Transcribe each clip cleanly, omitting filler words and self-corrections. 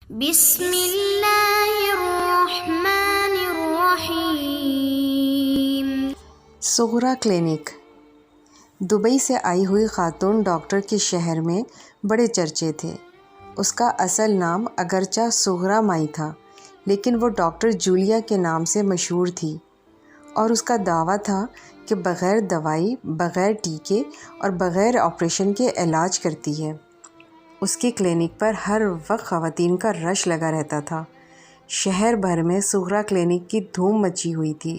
بسم اللہ الرحمن الرحیم۔ صغرا کلینک۔ دبئی سے آئی ہوئی خاتون ڈاکٹر کے شہر میں بڑے چرچے تھے۔ اس کا اصل نام اگرچہ صغرا مائی تھا، لیکن وہ ڈاکٹر جولیا کے نام سے مشہور تھی، اور اس کا دعویٰ تھا کہ بغیر دوائی، بغیر ٹیکے اور بغیر آپریشن کے علاج کرتی ہے۔ اس کی کلینک پر ہر وقت خواتین کا رش لگا رہتا تھا۔ شہر بھر میں صغرا کلینک کی دھوم مچی ہوئی تھی۔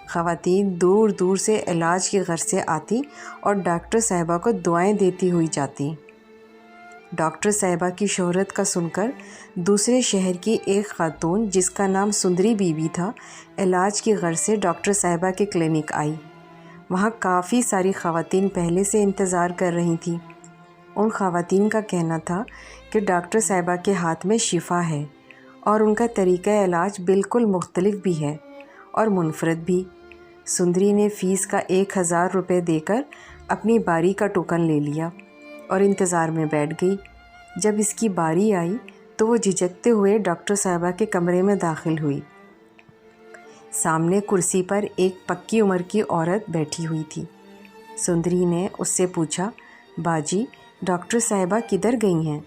خواتین دور دور سے علاج کی غرض سے آتی اور ڈاکٹر صاحبہ کو دعائیں دیتی ہوئی جاتی۔ ڈاکٹر صاحبہ کی شہرت کا سن کر دوسرے شہر کی ایک خاتون، جس کا نام سندری بی بی تھا، علاج کی غرض سے ڈاکٹر صاحبہ کے کلینک آئی۔ وہاں کافی ساری خواتین پہلے سے انتظار کر رہی تھیں۔ ان خواتین کا کہنا تھا کہ ڈاکٹر صاحبہ کے ہاتھ میں شفا ہے، اور ان کا طریقہ علاج بالکل مختلف بھی ہے اور منفرد بھی۔ سندری نے فیس کا 1000 روپے دے کر اپنی باری کا ٹوکن لے لیا اور انتظار میں بیٹھ گئی۔ جب اس کی باری آئی تو وہ جھجکتے ہوئے ڈاکٹر صاحبہ کے کمرے میں داخل ہوئی۔ سامنے کرسی پر ایک پکی عمر کی عورت بیٹھی ہوئی تھی۔ سندری نے اس سے پوچھا، باجی، ڈاکٹر صاحبہ کدھر گئی ہیں؟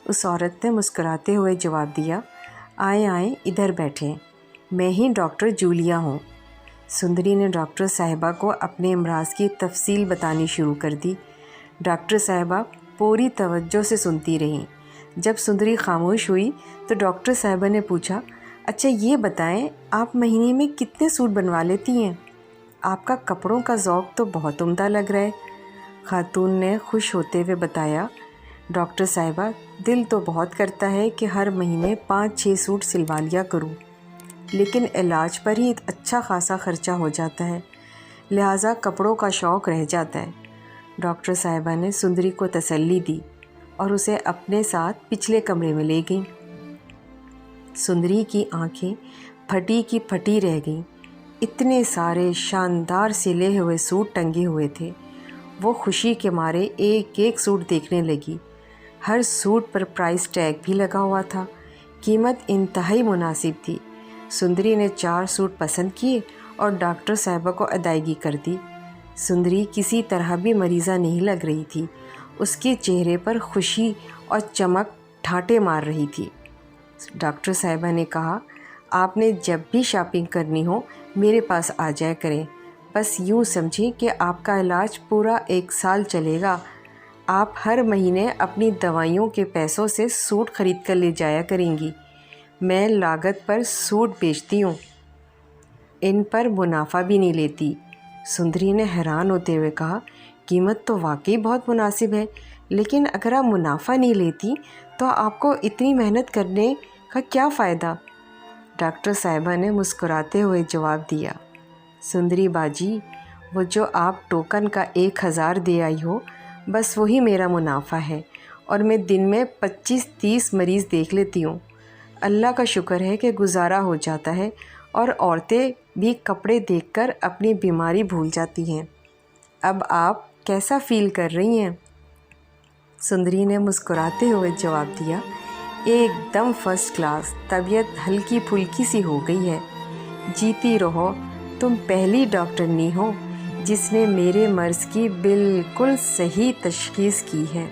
اس عورت نے مسکراتے ہوئے جواب دیا، آئیں ادھر بیٹھیں، میں ہی ڈاکٹر جولیا ہوں۔ سندری نے ڈاکٹر صاحبہ کو اپنے امراض کی تفصیل بتانی شروع کر دی۔ ڈاکٹر صاحبہ پوری توجہ سے سنتی رہیں۔ جب سندری خاموش ہوئی تو ڈاکٹر صاحبہ نے پوچھا، اچھا یہ بتائیں، آپ مہینے میں کتنے سوٹ بنوا لیتی ہیں؟ آپ کا کپڑوں کا ذوق تو بہت عمدہ لگ رہا ہے۔ خاتون نے خوش ہوتے ہوئے بتایا، ڈاکٹر صاحبہ، دل تو بہت کرتا ہے کہ ہر مہینے 5-6 سوٹ سلوا لیا کروں، لیکن علاج پر ہی اچھا خاصا خرچہ ہو جاتا ہے، لہٰذا کپڑوں کا شوق رہ جاتا ہے۔ ڈاکٹر صاحبہ نے سندری کو تسلی دی اور اسے اپنے ساتھ پچھلے کمرے میں لے گئیں۔ سندری کی آنکھیں پھٹی کی پھٹی رہ گئیں۔ اتنے سارے شاندار سلے ہوئے سوٹ ٹنگے ہوئے تھے۔ وہ خوشی کے مارے ایک ایک سوٹ دیکھنے لگی۔ ہر سوٹ پر پرائس ٹیگ بھی لگا ہوا تھا۔ قیمت انتہائی مناسب تھی۔ سندری نے 4 سوٹ پسند کیے اور ڈاکٹر صاحبہ کو ادائیگی کر دی۔ سندری کسی طرح بھی مریضہ نہیں لگ رہی تھی۔ اس کے چہرے پر خوشی اور چمک ٹھاٹے مار رہی تھی۔ ڈاکٹر صاحبہ نے کہا، آپ نے جب بھی شاپنگ کرنی ہو میرے پاس آ جایا کریں، بس یوں سمجھیں کہ آپ کا علاج پورا 1 سال چلے گا۔ آپ ہر مہینے اپنی دوائیوں کے پیسوں سے سوٹ خرید کر لے جایا کریں گی۔ میں لاگت پر سوٹ بیچتی ہوں، ان پر منافع بھی نہیں لیتی۔ سندری نے حیران ہوتے ہوئے کہا، قیمت تو واقعی بہت مناسب ہے، لیکن اگر آپ منافع نہیں لیتی تو آپ کو اتنی محنت کرنے کا کیا فائدہ؟ ڈاکٹر صاحبہ نے مسکراتے ہوئے جواب دیا، سندری باجی، وہ جو آپ ٹوکن کا 1000 دے آئی ہو، بس وہی میرا منافع ہے، اور میں دن میں 25-30 مریض دیکھ لیتی ہوں۔ اللہ کا شکر ہے کہ گزارا ہو جاتا ہے، اور عورتیں بھی کپڑے دیکھ کر اپنی بیماری بھول جاتی ہیں۔ اب آپ کیسا فیل کر رہی ہیں؟ سندری نے مسکراتے ہوئے جواب دیا، ایک دم فرسٹ کلاس، طبیعت ہلکی پھلکی سی ہو گئی ہے۔ جیتی رہو، تم پہلی ڈاکٹرنی ہو جس نے میرے مرض کی بالکل صحیح تشخیص کی ہے۔